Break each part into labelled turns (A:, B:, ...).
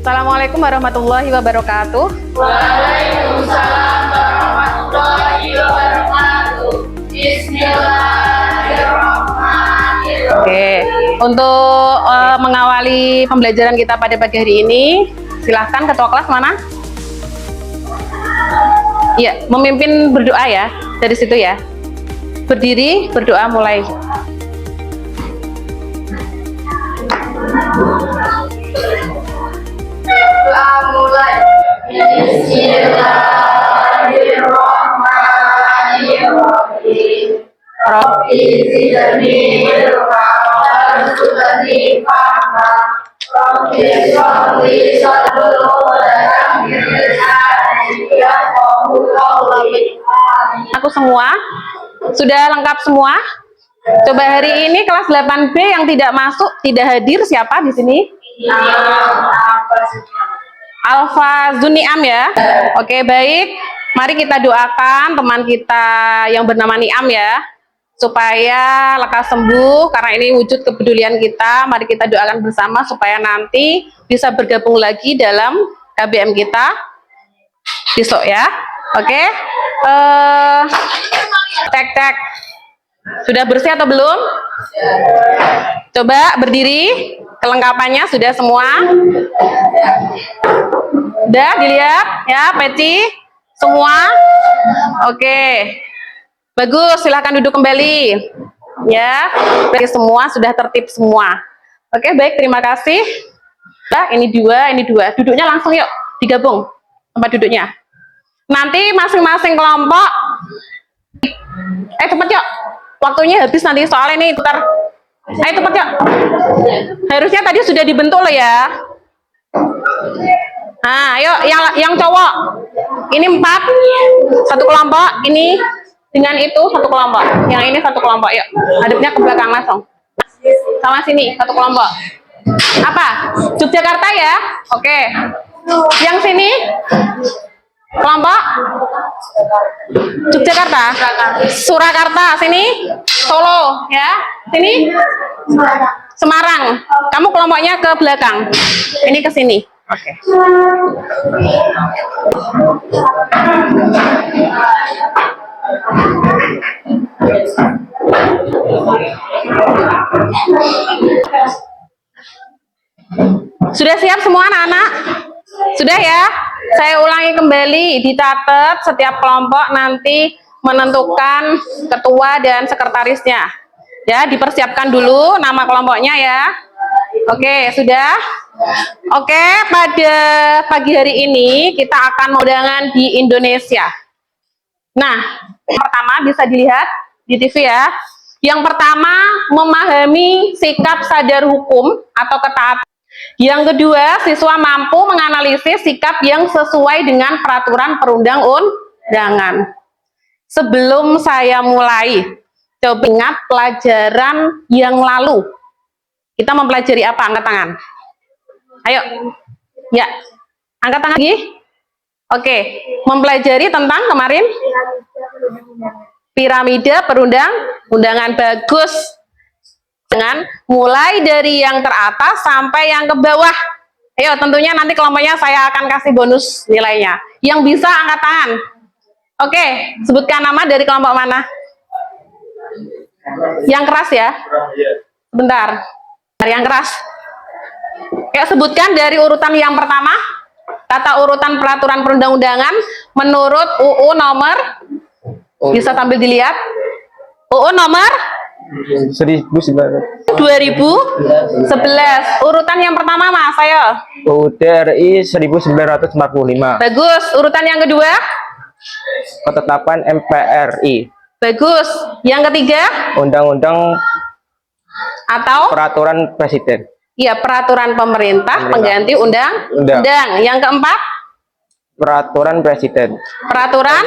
A: Assalamualaikum warahmatullahi wabarakatuh.
B: Waalaikumsalam warahmatullahi wabarakatuh. Bismillahirrahmanirrahim.
A: Oke, untuk mengawali pembelajaran kita pada pagi hari ini, silahkan ketua kelas mana? Iya, memimpin berdoa ya, dari situ ya. Berdiri, berdoa mulai.
B: Doa mulai. Bismillahirrahmanirrahim. Rabbi zidni ilma warzuqni fahma. Rabbi sholli sallallahu alaihi wasallam.
A: Aku semua sudah lengkap semua. Coba hari ini kelas 8B yang tidak masuk, tidak hadir siapa di sini? Alfa Zuniam ya. Oke, baik. Mari kita doakan teman kita yang bernama Niam ya, supaya lekas sembuh karena ini wujud kepedulian kita. Mari kita doakan bersama supaya nanti bisa bergabung lagi dalam KBM kita besok ya. Oke. Cek. Sudah bersih atau belum? Coba berdiri. Kelengkapannya sudah semua. Udah dilihat ya, peci semua. Oke. Bagus, silahkan duduk kembali. Ya, semua sudah tertib semua. Oke, baik, terima kasih. Nah, ini dua. Duduknya langsung yuk, digabung tempat duduknya. Nanti masing-masing kelompok. Cepet yuk. Waktunya habis nanti soalnya ini putar. Cepet yuk. Harusnya tadi sudah dibentuk loh ya. Nah, ayo yang cowok. Ini 4 satu kelompok, ini dengan itu satu kelompok. Yang ini satu kelompok, yuk. Hadapnya ke belakang langsung. Sama sini satu kelompok. Apa? Yogyakarta ya? Oke. Yang sini kelompok Yogyakarta, Surakarta, sini Solo ya, sini Semarang. Kamu kelompoknya ke belakang, ini ke sini. Oke. Sudah siap semua anak-anak? Sudah ya? Saya ulangi kembali, dicatat setiap kelompok nanti menentukan ketua dan sekretarisnya. Ya, dipersiapkan dulu nama kelompoknya ya. Oke, sudah? Oke, pada pagi hari ini kita akan undangan di Indonesia. Nah, yang pertama bisa dilihat di TV ya. Yang pertama, memahami sikap sadar hukum atau ketaatan. Yang kedua, siswa mampu menganalisis sikap yang sesuai dengan peraturan perundang-undangan. Sebelum saya mulai, coba ingat pelajaran yang lalu. Kita mempelajari apa? Angkat tangan. Ayo. Ya. Angkat tangan lagi. Oke. Mempelajari tentang kemarin? Piramida perundang-undangan. Bagus. Dengan mulai dari yang teratas sampai yang ke bawah. Ayo, tentunya nanti kelompoknya saya akan kasih bonus nilainya. Yang bisa angkat tangan. Oke, sebutkan nama dari kelompok mana? Yang keras ya? Bentar. Yang keras. Oke, sebutkan dari urutan yang pertama. Tata urutan peraturan perundang-undangan menurut UU nomor, bisa sambil dilihat. UU nomor
C: 2011.
A: Urutan yang pertama Mas, ayo.
C: UUD RI 1945.
A: Bagus. Urutan yang kedua?
C: Ketetapan MPRI.
A: Bagus. Yang ketiga?
C: Undang-undang
A: Atau?
C: Peraturan Presiden.
A: Iya, peraturan pemerintah pengganti undang-undang. Yang keempat?
C: Peraturan Presiden.
A: Peraturan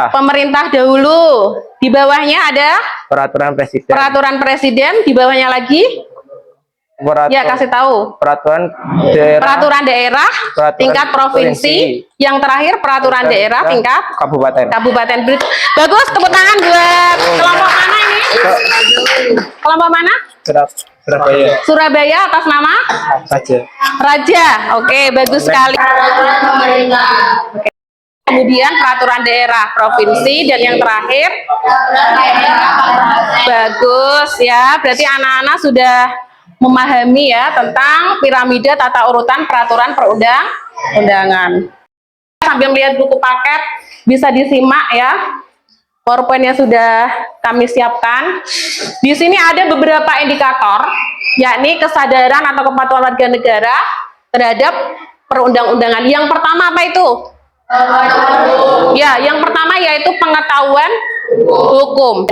C: Pemerintah
A: dahulu. Di bawahnya ada
C: Peraturan Presiden.
A: peraturan presiden. Di bawahnya lagi ya, kasih tahu.
C: Peraturan
A: daerah tingkat provinsi. Yang terakhir peraturan daerah tingkat
C: kabupaten.
A: Bagus, tepuk tangan buat kelompok mana ini? Kelompok mana?
C: Surabaya.
A: Surabaya atas nama
C: Saja.
A: Raja. Oke, bagus sekali.
B: Peraturan pemerintah.
A: Kemudian peraturan daerah provinsi dan yang terakhir
B: Peraturan daerah kabupaten.
A: bagus ya. Berarti anak-anak sudah memahami ya tentang piramida tata urutan peraturan perundang-undangan. Sambil melihat buku paket bisa disimak ya. PowerPoint yang sudah kami siapkan. Di sini ada beberapa indikator, yakni kesadaran atau kepatuhan warga negara terhadap perundang-undangan. Yang pertama apa itu? Ya, yang pertama yaitu pengetahuan hukum.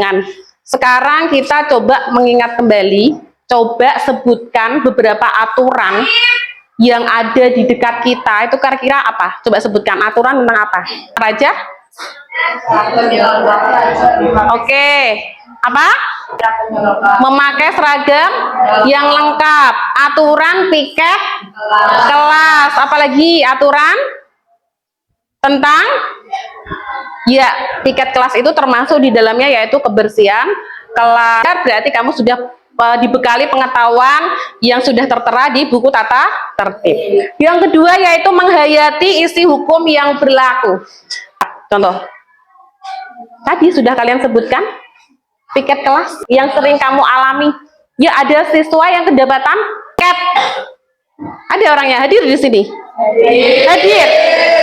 A: Sekarang kita coba mengingat kembali, coba sebutkan beberapa aturan yang ada di dekat kita. Itu kira-kira apa? Coba sebutkan aturan tentang apa? Raja? Oke, apa? Memakai seragam yang lengkap, aturan piket kelas, apalagi aturan tentang ya piket kelas itu termasuk di dalamnya yaitu kebersihan kelas. Berarti kamu sudah dibekali pengetahuan yang sudah tertera di buku tata tertib. Yang kedua yaitu menghayati isi hukum yang berlaku. Contoh tadi sudah kalian sebutkan piket kelas yang sering kamu alami. Ya, ada siswa yang kedapatan piket. Ada orangnya hadir di sini? Hadir.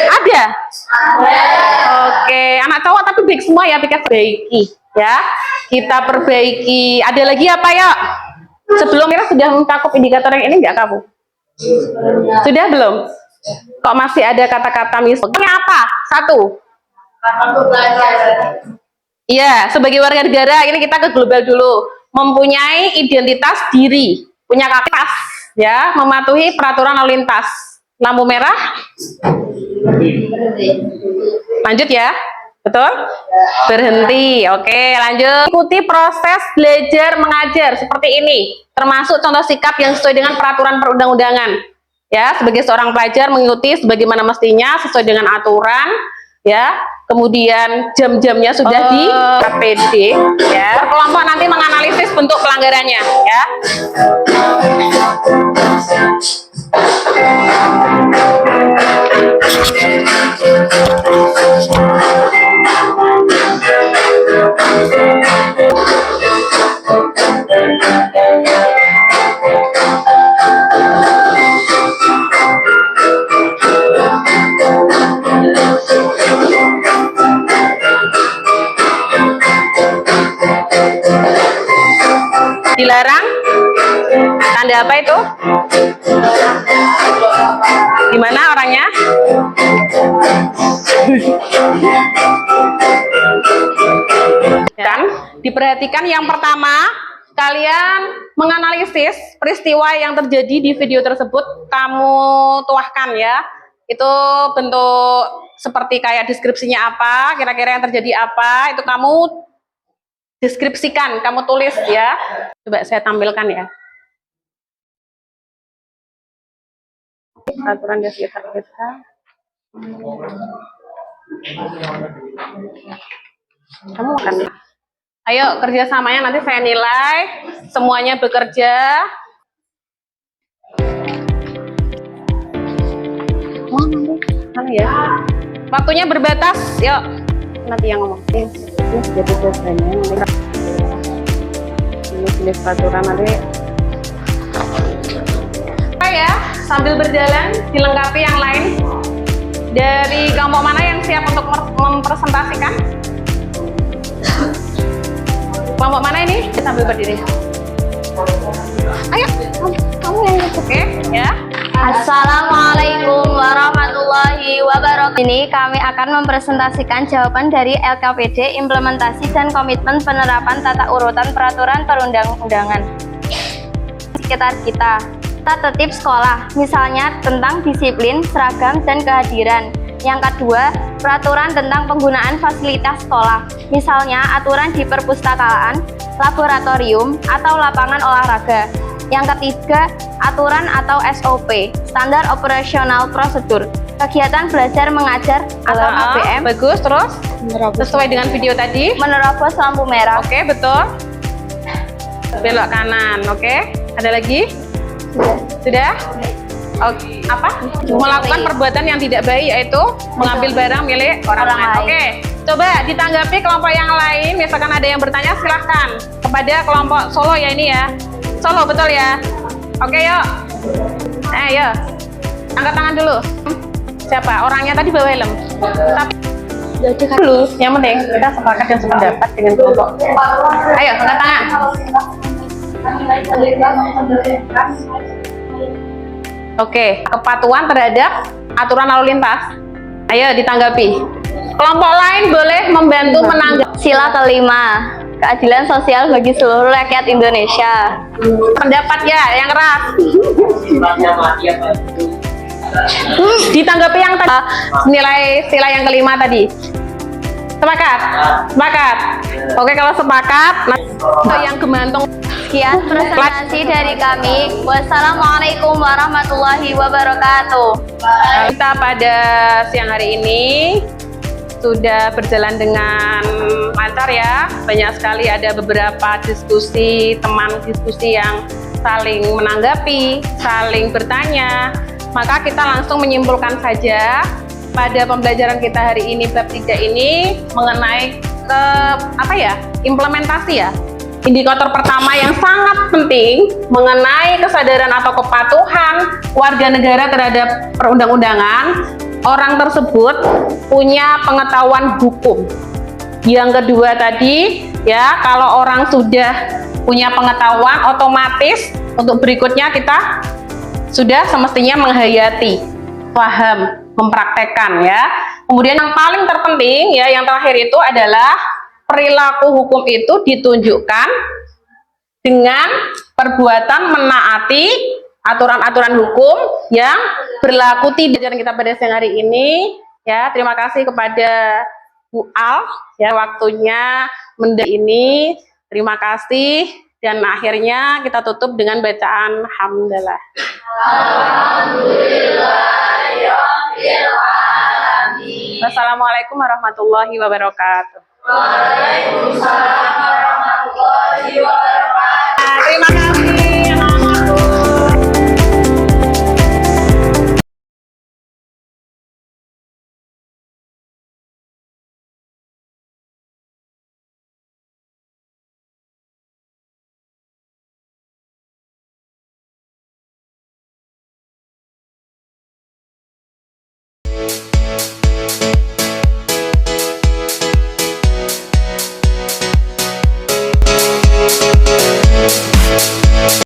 A: Ada? Oke, anak cowok tapi baik semua ya, piket perbaiki ya. Kita perbaiki. Ada lagi apa ya? Sebelum Mira sudah mencakup indikator yang ini enggak kamu? Sudah belum? Kok masih ada kata-kata misalnya apa? Satu. Iya, sebagai warga negara ini kita ke global dulu. Mempunyai identitas diri, punya kakak, ya, mematuhi peraturan lalu lintas. Lampu merah. Lanjut ya, betul? Berhenti. Oke, lanjut. Ikuti proses belajar mengajar seperti ini, termasuk contoh sikap yang sesuai dengan peraturan perundang-undangan. Ya, sebagai seorang pelajar mengikuti sebagaimana mestinya sesuai dengan aturan. Ya, kemudian jam-jamnya sudah di KPD ya. Kelompok nanti menganalisis bentuk pelanggarannya ya. Dilarang? Tanda apa itu? Gimana orangnya? Dan diperhatikan yang pertama, kalian menganalisis peristiwa yang terjadi di video tersebut, kamu tuahkan ya. Itu bentuk seperti kayak deskripsinya apa, kira-kira yang terjadi apa, itu kamu deskripsikan, kamu tulis ya. Coba saya tampilkan ya. Peraturan di sekitar kita. Kamu akan. Ayo kerjasamanya nanti saya nilai. Semuanya bekerja. Mana ya? Waktunya berbatas. Yuk. Nanti yang ngomong. Jadi biasanya ini jenis peraturan nanti apa ya, sambil berjalan dilengkapi yang lain. Dari kelompok mana yang siap untuk mempresentasikan? Kelompok mana ini? Sambil berdiri. Ayo, kamu yang cukup ya.
B: Assalamualaikum warahmatullahi wabarakatuh. Ini kami akan mempresentasikan jawaban dari LKPD implementasi dan komitmen penerapan tata urutan peraturan perundang-undangan sekitar kita. Tata tertib sekolah, misalnya tentang disiplin, seragam, dan kehadiran. Yang kedua, peraturan tentang penggunaan fasilitas sekolah, misalnya aturan di perpustakaan, laboratorium, atau lapangan olahraga. Yang ketiga, aturan atau SOP, standar operasional prosedur, kegiatan belajar mengajar atau ABM.
A: Bagus, terus sesuai dengan video tadi.
B: Menerobos lampu merah.
A: Oke, betul. Belok kanan, oke. Ada lagi? Sudah? Oke, apa? Melakukan perbuatan yang tidak baik, yaitu mengambil barang milik orang lain. Oke, coba ditanggapi kelompok yang lain. Misalkan ada yang bertanya, silahkan kepada kelompok Solo ya ini ya. Solo betul ya? Oke, yuk. Yuk. Angkat tangan dulu. Siapa? Orangnya tadi bawa helm. Tapi dulu, yang penting kita sepakat dan sependapat dengan kelompok. Ayo, angkat tangan. Oke, kepatuhan terhadap aturan lalu lintas. Ayo ditanggapi. Kelompok lain boleh membantu menanggapi.
B: Sila kelima, keadilan sosial bagi seluruh rakyat Indonesia.
A: Pendapat ya, yang keras. Ditanggapi yang tadi, nilai sila yang kelima tadi. Sepakat? Sepakat. Oke, kalau sepakat, yang gemantung.
B: Sekian presentasi dari kami. Wassalamualaikum warahmatullahi wabarakatuh.
A: Kita pada siang hari ini sudah berjalan dengan lancar ya. Banyak sekali ada beberapa diskusi, teman diskusi yang saling menanggapi, saling bertanya. Maka kita langsung menyimpulkan saja pada pembelajaran kita hari ini bab 3 ini mengenai implementasi ya. Indikator pertama yang sangat penting mengenai kesadaran atau kepatuhan warga negara terhadap perundang-undangan, orang tersebut punya pengetahuan hukum. Yang kedua tadi ya, kalau orang sudah punya pengetahuan, otomatis untuk berikutnya kita sudah semestinya menghayati, paham, mempraktekkan ya. Kemudian yang paling terpenting ya, yang terakhir itu adalah perilaku hukum itu ditunjukkan dengan perbuatan menaati aturan-aturan hukum yang berlaku. Tidak kita pada siang hari ini ya. Terima kasih kepada Bu Al ya, waktunya ini. Terima kasih, dan akhirnya kita tutup dengan bacaan hamdalah. Wassalamualaikum warahmatullahi wabarakatuh. Waalaikumsalam warahmatullahi wabarakatuh. Terima kasih.